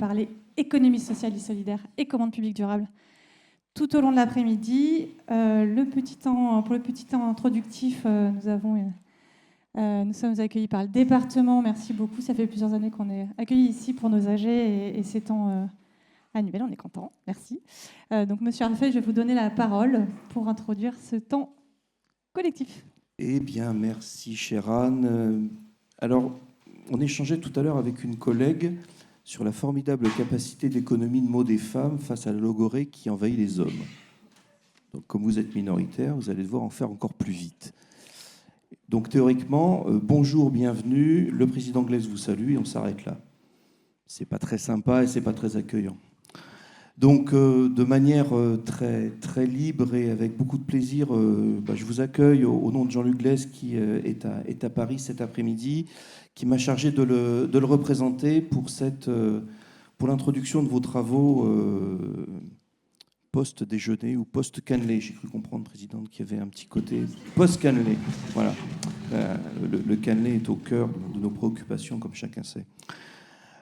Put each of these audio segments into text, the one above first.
parler économie sociale et solidaire et commande publique durable tout au long de l'après-midi. Pour le petit temps introductif, nous sommes accueillis par le département. Merci beaucoup. Ça fait plusieurs années qu'on est accueillis ici pour nos AG et ces temps annuels. On est content. Merci. Donc, Monsieur Arfel, je vais vous donner la parole pour introduire ce temps collectif. Eh bien, merci, chère Anne. Alors, on échangeait tout à l'heure avec une collègue sur la formidable capacité d'économie de mots des femmes face à la logorée qui envahit les hommes. Donc, comme vous êtes minoritaire, vous allez devoir en faire encore plus vite. Donc, théoriquement, bonjour, bienvenue, le président Glaise vous salue et on s'arrête là. C'est pas très sympa et c'est pas très accueillant. Donc, de manière très, très libre et avec beaucoup de plaisir, je vous accueille au nom de Jean-Luc Glaise qui est à Paris cet après-midi, qui m'a chargé de le représenter pour l'introduction de vos travaux post-déjeuner ou post-cannelé. J'ai cru comprendre, Présidente, qu'il y avait un petit côté post-cannelé. Voilà. Le cannelé est au cœur de nos préoccupations, comme chacun sait.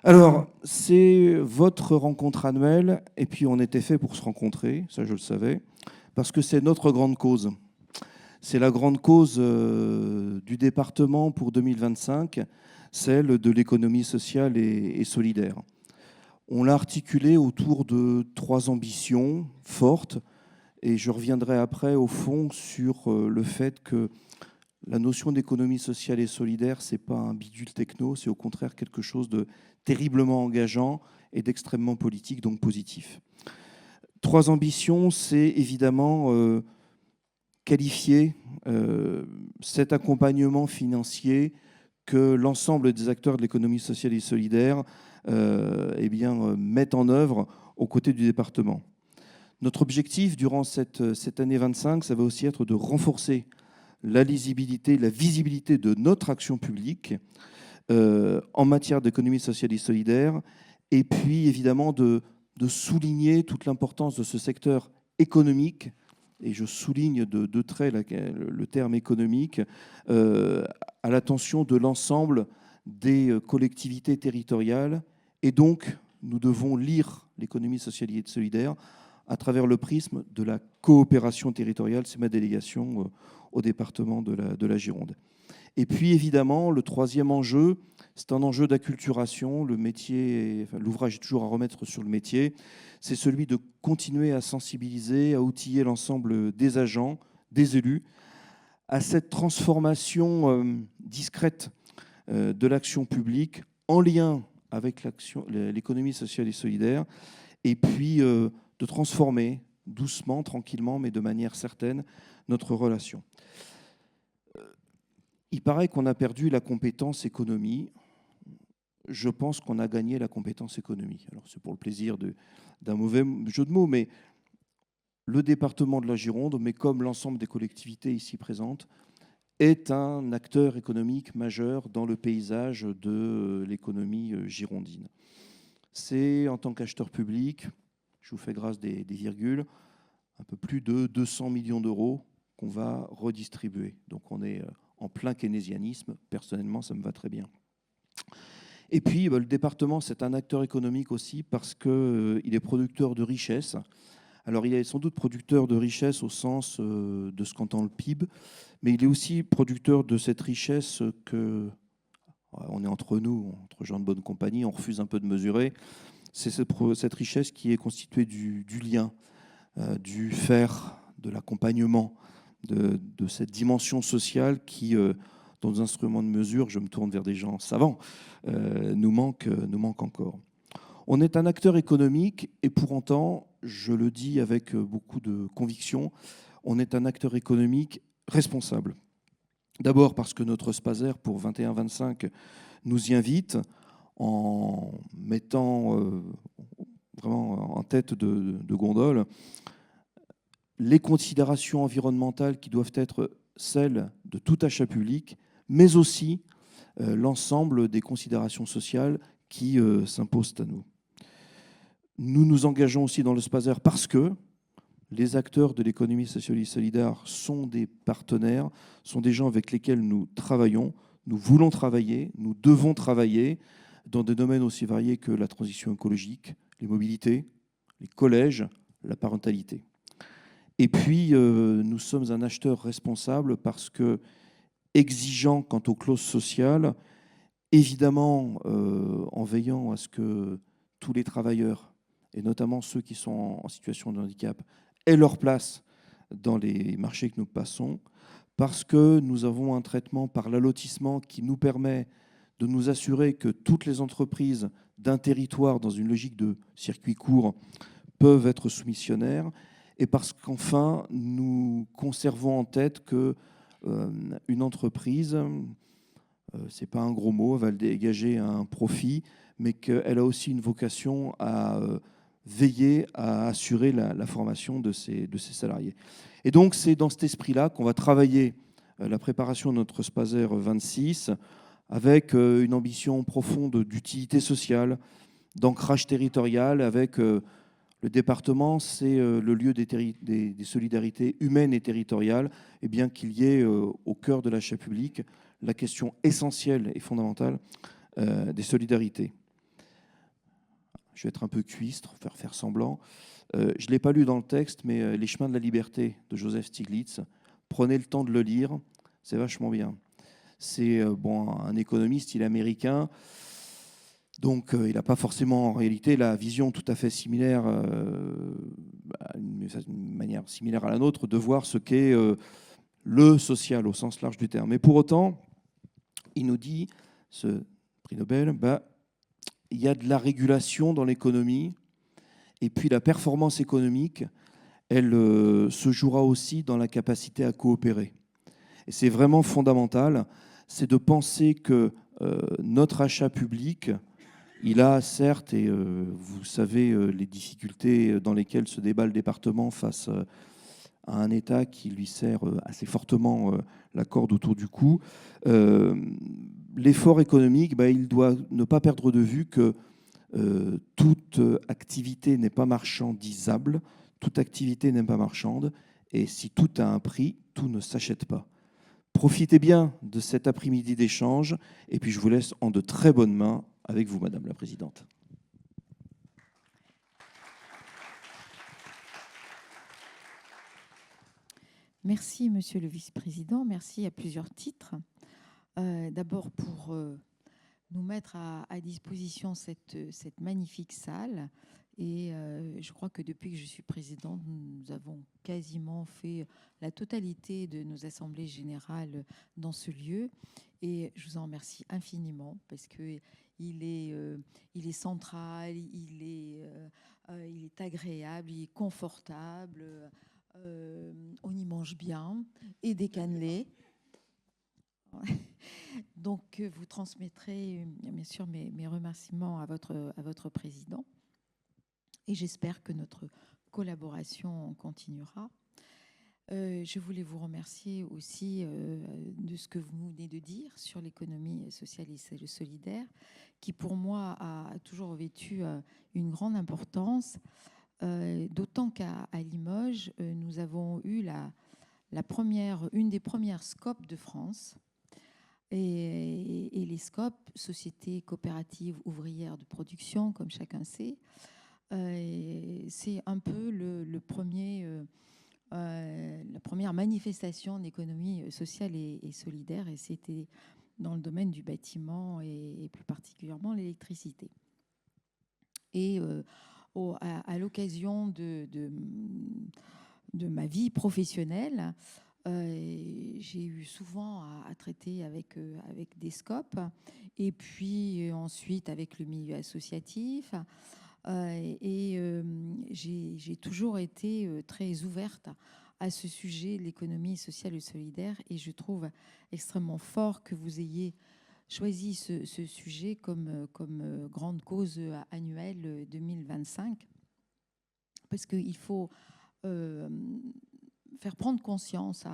Alors, c'est votre rencontre annuelle, et puis on était fait pour se rencontrer, ça je le savais, parce que c'est notre grande cause. C'est la grande cause du département pour 2025, celle de l'économie sociale et solidaire. On l'a articulée autour de 3 ambitions fortes, et je reviendrai après au fond sur le fait que la notion d'économie sociale et solidaire, ce n'est pas un bidule techno, c'est au contraire quelque chose de terriblement engageant et d'extrêmement politique, donc positif. 3 ambitions, c'est évidemment qualifier cet accompagnement financier que l'ensemble des acteurs de l'économie sociale et solidaire mettent en œuvre aux côtés du département. Notre objectif durant cette année 25, ça va aussi être de renforcer la lisibilité, la visibilité de notre action publique en matière d'économie sociale et solidaire, et puis évidemment de souligner toute l'importance de ce secteur économique, et je souligne de trait le terme économique, à l'attention de l'ensemble des collectivités territoriales, et donc nous devons lire l'économie sociale et solidaire à travers le prisme de la coopération territoriale. C'est ma délégation au département de la Gironde. Et puis évidemment, le 3e enjeu, c'est un enjeu d'acculturation. L'ouvrage est toujours à remettre sur le métier. C'est celui de continuer à sensibiliser, à outiller l'ensemble des agents, des élus, à cette transformation discrète de l'action publique en lien avec l'économie sociale et solidaire, et puis de transformer doucement, tranquillement, mais de manière certaine, notre relation. Il paraît qu'on a perdu la compétence économie. Je pense qu'on a gagné la compétence économie. Alors c'est pour le plaisir d'un mauvais jeu de mots, mais le département de la Gironde, mais comme l'ensemble des collectivités ici présentes, est un acteur économique majeur dans le paysage de l'économie girondine. C'est en tant qu'acheteur public, je vous fais grâce des virgules, un peu plus de 200 millions d'euros qu'on va redistribuer. Donc on est en plein keynésianisme. Personnellement, ça me va très bien. Et puis, le département, c'est un acteur économique aussi parce qu'il est producteur de richesses. Alors, il est sans doute producteur de richesses au sens de ce qu'entend le PIB, mais il est aussi producteur de cette richesse que, on est entre nous, entre gens de bonne compagnie, on refuse un peu de mesurer. C'est cette richesse qui est constituée du lien, du faire, de l'accompagnement, de cette dimension sociale qui, dans nos instruments de mesure, je me tourne vers des gens savants, nous manque encore. On est un acteur économique et pour autant, je le dis avec beaucoup de conviction, on est un acteur économique responsable. D'abord parce que notre SPASER pour 21-25 nous y invite en mettant vraiment en tête de gondole les considérations environnementales qui doivent être celles de tout achat public, mais aussi l'ensemble des considérations sociales qui s'imposent à nous. Nous nous engageons aussi dans le SPASER parce que les acteurs de l'économie sociale et solidaire sont des partenaires, sont des gens avec lesquels nous travaillons, nous voulons travailler, nous devons travailler dans des domaines aussi variés que la transition écologique, les mobilités, les collèges, la parentalité. Et puis, nous sommes un acheteur responsable parce que exigeant quant aux clauses sociales, évidemment en veillant à ce que tous les travailleurs, et notamment ceux qui sont en situation de handicap, aient leur place dans les marchés que nous passons, parce que nous avons un traitement par l'allotissement qui nous permet de nous assurer que toutes les entreprises d'un territoire, dans une logique de circuit court, peuvent être soumissionnaires, et parce qu'enfin, nous conservons en tête qu'une entreprise, ce n'est pas un gros mot, elle va dégager un profit, mais qu'elle a aussi une vocation à veiller à assurer la formation de ses salariés. Et donc, c'est dans cet esprit-là qu'on va travailler la préparation de notre SPASER 26 avec une ambition profonde d'utilité sociale, d'ancrage territorial, avec le département, c'est le lieu des solidarités humaines et territoriales, et bien qu'il y ait au cœur de l'achat public la question essentielle et fondamentale des solidarités. Je vais être un peu cuistre, faire semblant. Je ne l'ai pas lu dans le texte, mais Les chemins de la liberté de Joseph Stiglitz, prenez le temps de le lire, c'est vachement bien. C'est un économiste, il est américain, donc il n'a pas forcément en réalité la vision tout à fait similaire, d'une manière similaire à la nôtre, de voir ce qu'est le social au sens large du terme. Mais pour autant, il nous dit, ce prix Nobel, il y a de la régulation dans l'économie, et puis la performance économique, elle se jouera aussi dans la capacité à coopérer. Et c'est vraiment fondamental, c'est de penser que notre achat public, il a certes, et vous savez les difficultés dans lesquelles se débat le département face à un État qui lui serre assez fortement la corde autour du cou. L'effort économique, il doit ne pas perdre de vue que toute activité n'est pas marchandisable, toute activité n'est pas marchande, et si tout a un prix, tout ne s'achète pas. Profitez bien de cet après-midi d'échange, et puis je vous laisse en de très bonnes mains avec vous, Madame la Présidente. Merci, Monsieur le Vice-président. Merci à plusieurs titres. D'abord pour nous mettre à disposition cette magnifique salle. Et je crois que depuis que je suis présidente, nous avons quasiment fait la totalité de nos assemblées générales dans ce lieu. Et je vous en remercie infiniment parce qu'il est central, il est agréable, il est confortable. On y mange bien et des cannelés. Donc, vous transmettrez bien sûr mes remerciements à votre président. Et j'espère que notre collaboration continuera. Je voulais vous remercier aussi de ce que vous venez de dire sur l'économie sociale et solidaire, qui pour moi a toujours revêtu une grande importance. D'autant qu'à Limoges, nous avons eu une des premières SCOP de France. Et les SCOP, Sociétés coopératives ouvrières de production, comme chacun sait, c'est un peu la première manifestation d'économie sociale et solidaire, et c'était dans le domaine du bâtiment et plus particulièrement l'électricité. Et à l'occasion de ma vie professionnelle, j'ai eu souvent à traiter avec des SCOP, et puis ensuite avec le milieu associatif. J'ai toujours été très ouverte à ce sujet, l'économie sociale et solidaire, et je trouve extrêmement fort que vous ayez choisi ce sujet comme grande cause annuelle 2025, parce qu'il faut faire prendre conscience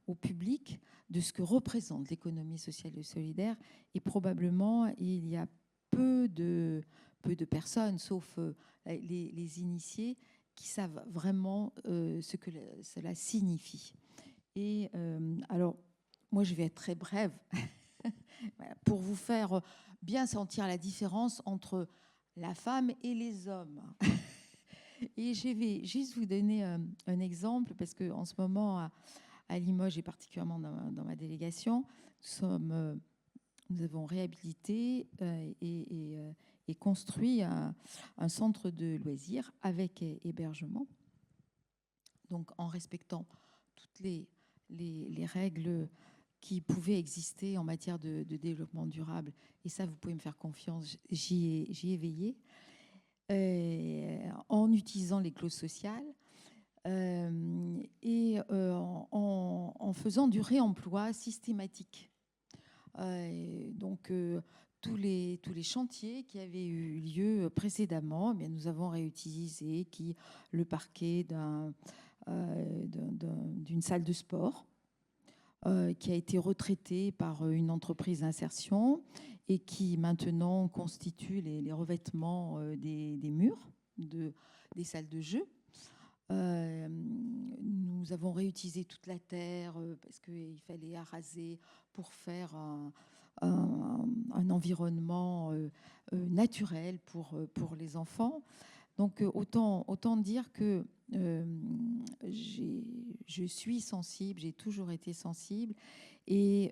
au public de ce que représente l'économie sociale et solidaire, et probablement il y a peu de personnes, sauf les initiés, qui savent vraiment ce que cela signifie. Alors, moi je vais être très brève pour vous faire bien sentir la différence entre la femme et les hommes. Et je vais juste vous donner un exemple, parce qu'en ce moment, à Limoges, et particulièrement dans ma délégation, nous avons réhabilité et construit un centre de loisirs avec hébergement, donc en respectant toutes les règles qui pouvaient exister en matière de développement durable. Et ça, vous pouvez me faire confiance, j'y ai veillé. En utilisant les clauses sociales et en faisant du réemploi systématique. Donc, tous les chantiers qui avaient eu lieu précédemment, bien, nous avons réutilisé le parquet d'une salle de sport qui a été retraité par une entreprise d'insertion et qui maintenant constitue les revêtements des murs des salles de jeu. Nous avons réutilisé toute la terre parce qu'il fallait araser pour faire un environnement naturel pour les enfants. Donc autant dire que je suis sensible, j'ai toujours été sensible, et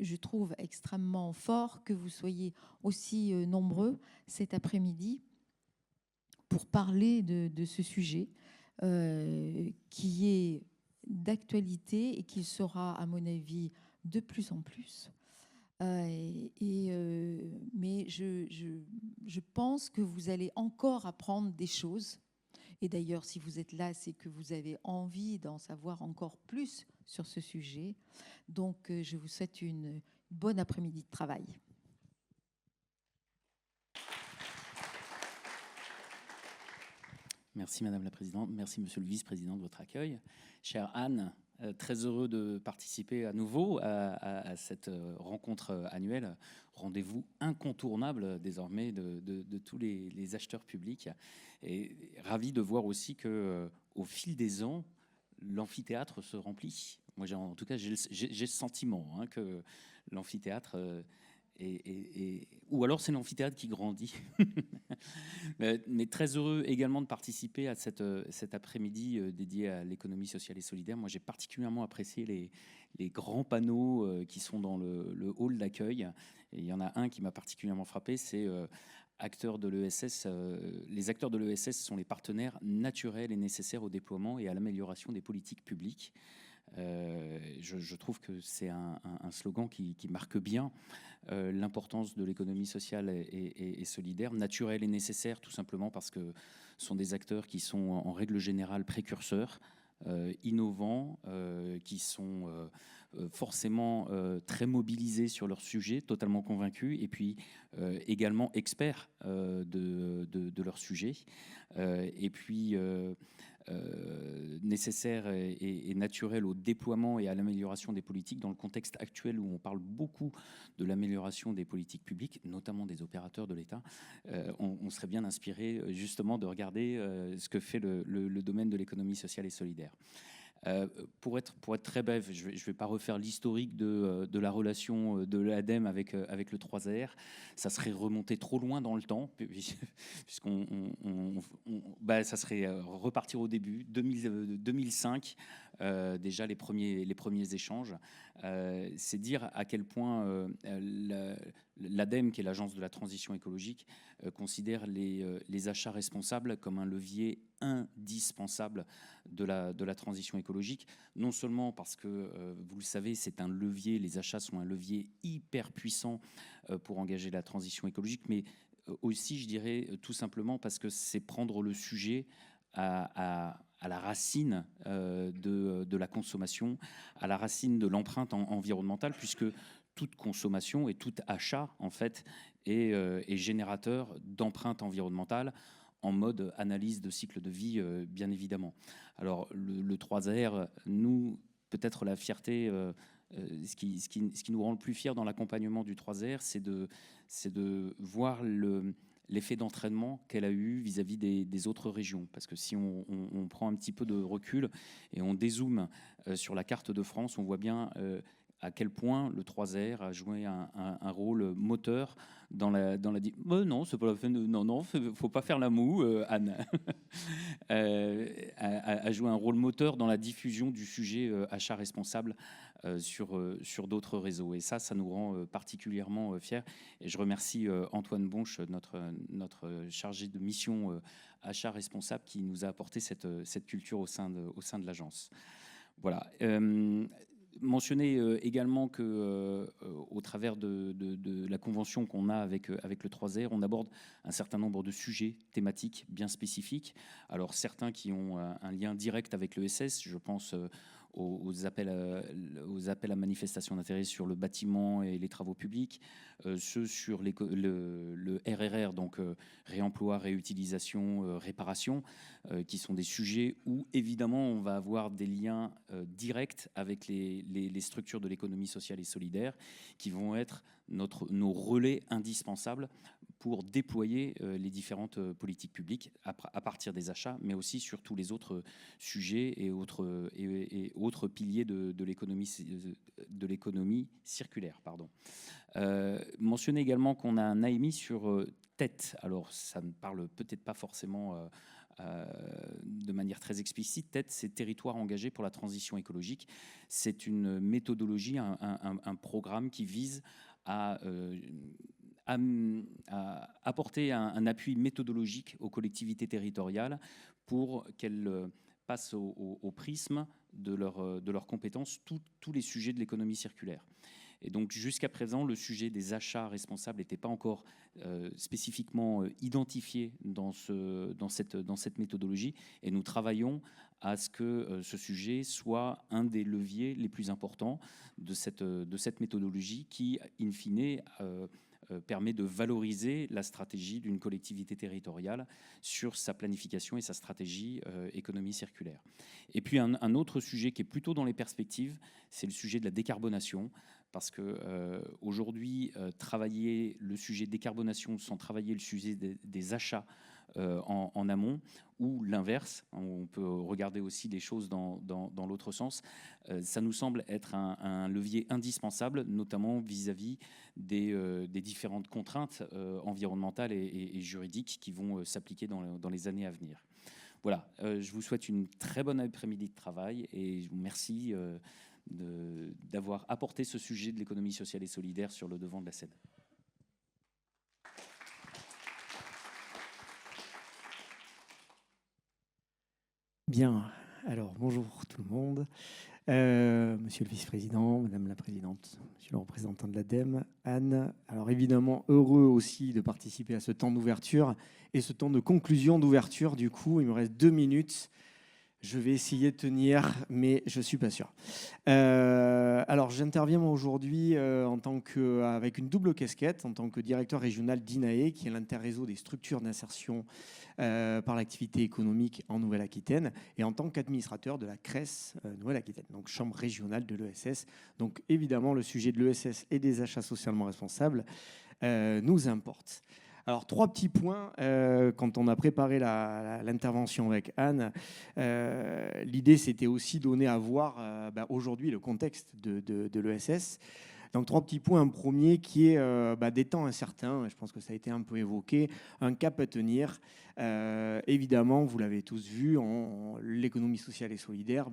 je trouve extrêmement fort que vous soyez aussi nombreux cet après-midi pour parler de ce sujet qui est d'actualité et qui sera, à mon avis, de plus en plus. Mais je pense que vous allez encore apprendre des choses. Et d'ailleurs, si vous êtes là, c'est que vous avez envie d'en savoir encore plus sur ce sujet. Donc, je vous souhaite une bonne après-midi de travail. Merci Madame la Présidente, merci Monsieur le Vice-président de votre accueil. Chère Anne, très heureux de participer à nouveau à cette rencontre annuelle, rendez-vous incontournable désormais de tous les acheteurs publics. Et ravi de voir aussi qu'au fil des ans, l'amphithéâtre se remplit. Moi, en tout cas, j'ai ce sentiment que l'amphithéâtre... ou alors c'est l'amphithéâtre qui grandit. mais très heureux également de participer à cet après-midi dédié à l'économie sociale et solidaire. Moi, j'ai particulièrement apprécié les grands panneaux qui sont dans le hall d'accueil. Et il y en a un qui m'a particulièrement frappé, c'est acteurs de l'ESS. Les acteurs de l'ESS sont les partenaires naturels et nécessaires au déploiement et à l'amélioration des politiques publiques. Je trouve que c'est un slogan qui marque bien l'importance de l'économie sociale et solidaire, naturelle et nécessaire, tout simplement parce que ce sont des acteurs qui sont en règle générale précurseurs, innovants, qui sont forcément très mobilisés sur leur sujet, totalement convaincus, et puis également experts de leur sujet. Et puis nécessaire et naturel au déploiement et à l'amélioration des politiques dans le contexte actuel où on parle beaucoup de l'amélioration des politiques publiques, notamment des opérateurs de l'État. On serait bien inspiré justement de regarder ce que fait le domaine de l'économie sociale et solidaire. Pour être très bref, je ne vais pas refaire l'historique de la relation de l'ADEME avec le 3R. Ça serait remonter trop loin dans le temps, ça serait repartir au début, 2005, déjà les premiers échanges. C'est dire à quel point l'ADEME, qui est l'Agence de la transition écologique, considère les achats responsables comme un levier indispensable de la transition écologique, non seulement parce que, vous le savez, c'est un levier, les achats sont un levier hyper puissant pour engager la transition écologique, mais aussi, je dirais, tout simplement parce que c'est prendre le sujet à la racine de la consommation, à la racine de l'empreinte environnementale, puisque toute consommation et tout achat, en fait, est générateur d'empreinte environnementale en mode analyse de cycle de vie, bien évidemment. Alors, le 3R, nous, peut-être la fierté, ce qui nous rend le plus fiers dans l'accompagnement du 3R, c'est de voir l'effet d'entraînement qu'elle a eu vis-à-vis des autres régions. Parce que si on prend un petit peu de recul et on dézoome sur la carte de France, on voit bien à quel point le 3R a joué un rôle moteur dans la non, c'est pas la fin de, non, faut pas faire la moue, Anne. A joué un rôle moteur dans la diffusion du sujet achat responsable sur d'autres réseaux. Et ça nous rend particulièrement fiers. Et je remercie Antoine Bonche, notre chargé de mission achat responsable, qui nous a apporté cette culture au sein de l'agence. Voilà. Mentionner également que au travers de la convention qu'on a avec le 3R, on aborde un certain nombre de sujets thématiques bien spécifiques. Alors certains qui ont un lien direct avec l'ESS, je pense aux appels à manifestation d'intérêt sur le bâtiment et les travaux publics, ceux sur le RRR, donc réemploi, réutilisation, réparation, qui sont des sujets où évidemment on va avoir des liens directs avec les structures de l'économie sociale et solidaire, qui vont être nos relais indispensables pour déployer les différentes politiques publiques à partir des achats, mais aussi sur tous les autres sujets et autres piliers de l'économie circulaire. Mentionner également qu'on a un AMI sur TET. Alors, ça ne parle peut-être pas forcément de manière très explicite. TET, c'est Territoire engagé pour la transition écologique. C'est une méthodologie, un programme qui vise à apporter un appui méthodologique aux collectivités territoriales pour qu'elles passent au prisme de leurs compétences tous les sujets de l'économie circulaire. Et donc jusqu'à présent, le sujet des achats responsables n'était pas encore spécifiquement identifié dans cette méthodologie, et nous travaillons à ce que ce sujet soit un des leviers les plus importants de cette méthodologie qui, in fine, permet de valoriser la stratégie d'une collectivité territoriale sur sa planification et sa stratégie économie circulaire. Et puis un autre sujet qui est plutôt dans les perspectives, c'est le sujet de la décarbonation, parce que aujourd'hui, travailler le sujet de décarbonation sans travailler le sujet des achats en amont, ou l'inverse, on peut regarder aussi les choses dans l'autre sens, ça nous semble être un levier indispensable, notamment vis-à-vis des différentes contraintes environnementales et juridiques qui vont s'appliquer dans les années à venir. Voilà, je vous souhaite une très bonne après-midi de travail et je vous remercie d'avoir apporté ce sujet de l'économie sociale et solidaire sur le devant de la scène. Bien, alors bonjour tout le monde. Monsieur le vice-président, madame la présidente, monsieur le représentant de l'ADEME, Anne. Alors évidemment, heureux aussi de participer à ce temps d'ouverture et ce temps de conclusion d'ouverture. Du coup, il me reste 2 minutes. Je vais essayer de tenir, mais je ne suis pas sûr. Alors, j'interviens aujourd'hui avec une double casquette en tant que directeur régional d'INAE, qui est l'interréseau des structures d'insertion par l'activité économique en Nouvelle-Aquitaine, et en tant qu'administrateur de la CRES Nouvelle-Aquitaine, donc Chambre régionale de l'ESS. Donc, évidemment, le sujet de l'ESS et des achats socialement responsables nous importe. Alors, 3 petits points. Quand on a préparé l'intervention avec Anne, l'idée, c'était aussi donner à voir aujourd'hui le contexte de l'ESS. Donc, 3 petits points. Un premier qui est des temps incertains. Je pense que ça a été un peu évoqué. Un cap à tenir. Évidemment, vous l'avez tous vu, l'économie sociale et solidaire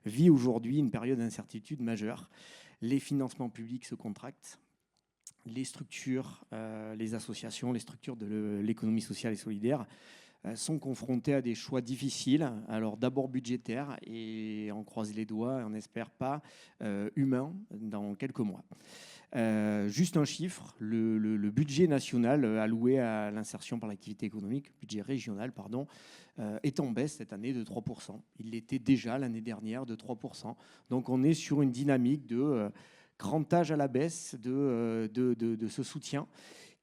vit aujourd'hui une période d'incertitude majeure. Les financements publics se contractent. Les structures, les associations, les structures de l'économie sociale et solidaire sont confrontées à des choix difficiles. Alors d'abord budgétaires, et on croise les doigts et on n'espère pas humains dans quelques mois. Juste un chiffre, le budget national alloué à l'insertion par l'activité économique, budget régional, pardon, est en baisse cette année de 3%. Il l'était déjà l'année dernière de 3%. Donc on est sur une dynamique de grand âge à la baisse de ce soutien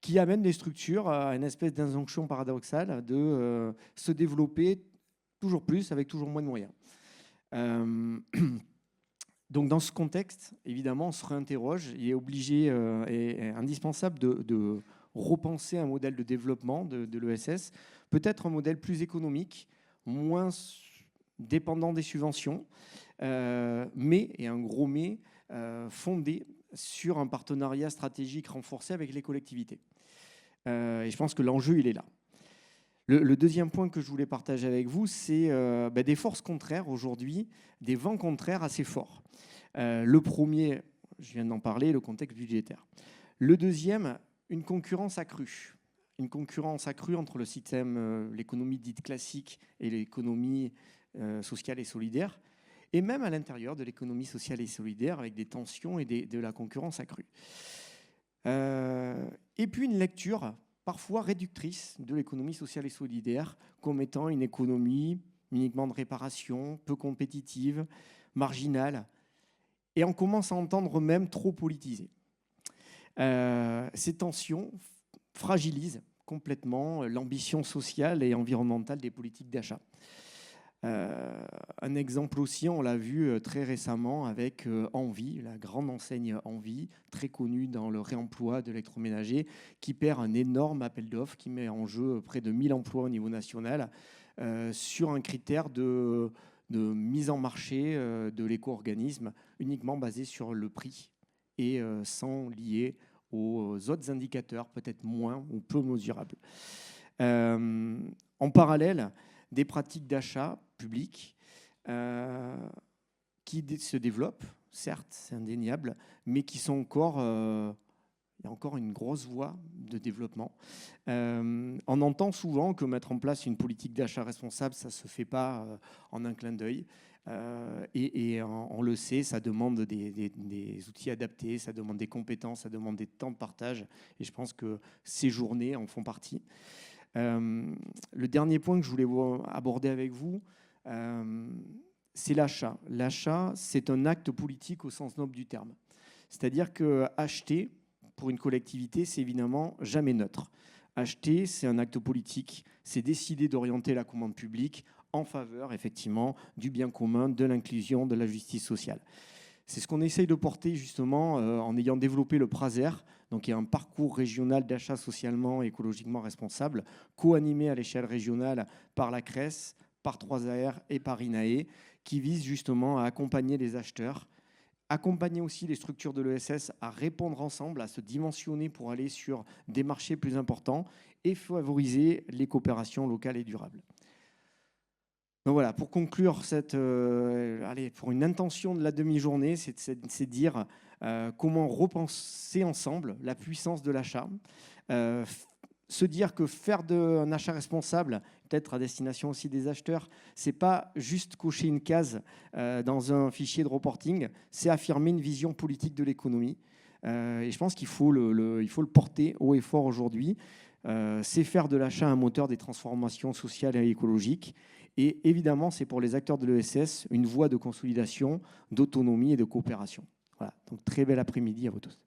qui amène les structures à une espèce d'injonction paradoxale de se développer toujours plus avec toujours moins de moyens. Donc dans ce contexte, évidemment, on se réinterroge. Il est obligé et indispensable de repenser un modèle de développement de l'ESS, peut-être un modèle plus économique, moins dépendant des subventions, mais, et un gros mais, fondée sur un partenariat stratégique renforcé avec les collectivités. Et je pense que l'enjeu, il est là. Le deuxième point que je voulais partager avec vous, c'est des forces contraires aujourd'hui, des vents contraires assez forts. Le premier, je viens d'en parler, le contexte budgétaire. Le deuxième, une concurrence accrue. Une concurrence accrue entre le système, l'économie dite classique et l'économie sociale et solidaire, et même à l'intérieur de l'économie sociale et solidaire, avec des tensions et de la concurrence accrue. Et puis une lecture parfois réductrice de l'économie sociale et solidaire comme étant une économie uniquement de réparation, peu compétitive, marginale, et on commence à entendre même trop politisée. Ces tensions fragilisent complètement l'ambition sociale et environnementale des politiques d'achat. Un exemple aussi, on l'a vu très récemment avec Envie, la grande enseigne Envie, très connue dans le réemploi de l'électroménager, qui perd un énorme appel d'offres, qui met en jeu près de 1000 emplois au niveau national, sur un critère de mise en marché de l'éco-organisme uniquement basé sur le prix et sans lier aux autres indicateurs, peut-être moins ou peu mesurables. En parallèle, des pratiques d'achat public qui se développent, certes, c'est indéniable, mais qui sont encore, il y a encore une grosse voie de développement. On entend souvent que mettre en place une politique d'achat responsable, ça ne se fait pas en un clin d'œil. Et on le sait, ça demande des outils adaptés, ça demande des compétences, ça demande des temps de partage. Et je pense que ces journées en font partie. Le dernier point que je voulais aborder avec vous, c'est l'achat. L'achat, c'est un acte politique au sens noble du terme. C'est-à-dire qu'acheter, pour une collectivité, c'est évidemment jamais neutre. Acheter, c'est un acte politique, c'est décider d'orienter la commande publique en faveur, effectivement, du bien commun, de l'inclusion, de la justice sociale. C'est ce qu'on essaye de porter, justement, en ayant développé le PRASER, donc il y a un parcours régional d'achat socialement et écologiquement responsable, co-animé à l'échelle régionale par la CRES, par 3AR et par INAE, qui vise justement à accompagner les acheteurs, accompagner aussi les structures de l'ESS à répondre ensemble, à se dimensionner pour aller sur des marchés plus importants et favoriser les coopérations locales et durables. Donc voilà, pour conclure, pour une intention de la demi-journée, c'est dire comment repenser ensemble la puissance de l'achat, se dire que faire un achat responsable, peut-être à destination aussi des acheteurs, c'est pas juste cocher une case dans un fichier de reporting, c'est affirmer une vision politique de l'économie. Et je pense qu'il faut le porter haut et fort aujourd'hui. C'est faire de l'achat un moteur des transformations sociales et écologiques. Et évidemment, c'est pour les acteurs de l'ESS une voie de consolidation, d'autonomie et de coopération. Voilà, donc très bel après-midi à vous tous.